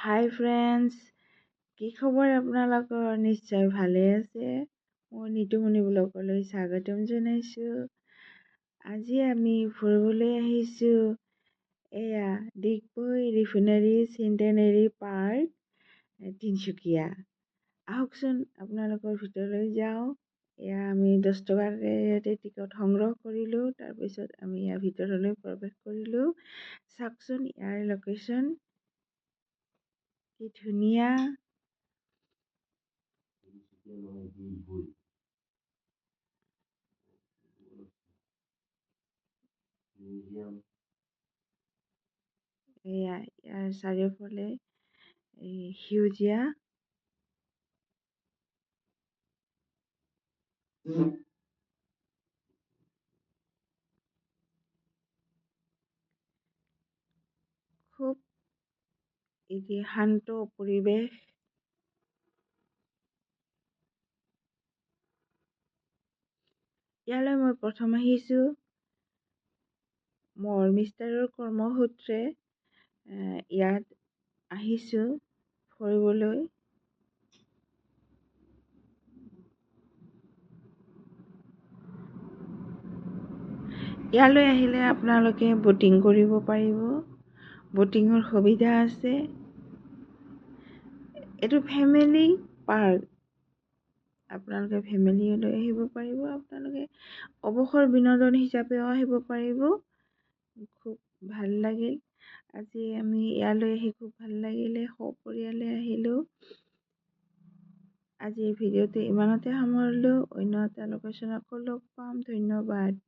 হাই friends, কি খবৰ আপোনালোকৰ? নিশ্চয় ভালে আছে। মই নিতুমণি ব্লগলৈ স্বাগতম জনাইছোঁ। আজি আমি ফুৰিবলৈ আহিছোঁ এয়া ডিগবৈ ৰিফাইনাৰী চেণ্টেনেৰী পাৰ্ক তিনিচুকীয়া। আহকচোন আপোনালোকৰ ভিতৰলৈ যাওঁ। এয়া আমি 10 টকাকৈ ইয়াতে টিকট সংগ্ৰহ কৰিলোঁ। তাৰপিছত আমি ইয়াৰ ভিতৰলৈ প্ৰৱেশ কৰিলোঁ। চাওকচোন ইয়াৰ লোকেশ্যন কি ধুনীয়া। এয়া ইয়াৰ চাৰিওফালে সেউজীয়া। খুব এটি শান্ত পৰিৱেশ। ইয়ালৈ মই প্ৰথম আহিছোঁ মোৰ মিষ্টাৰৰ কৰ্মসূত্ৰে। ইয়াত আহিছোঁ ফুৰিবলৈ। ইয়ালৈ আহিলে আপোনালোকে ব'টিং কৰিব পাৰিব। ব'টিঙৰ সুবিধা আছে। এইটো ফেমিলি পাৰ্ক। আপোনালোকে ফেমিলি লৈ আহিব পাৰিব। আপোনালোকে অৱসৰ বিনোদন হিচাপেও আহিব পাৰিব। খুব ভাল লাগিল। আজি আমি ইয়ালৈ আহি খুব ভাল লাগিলে। সপৰিয়ালে আহিলোঁ। আজি ভিডিঅ'টো ইমানতে সামৰিলোঁ। অন্য এটা লোকেশ্যন আকৌ লগ পাম। ধন্যবাদ।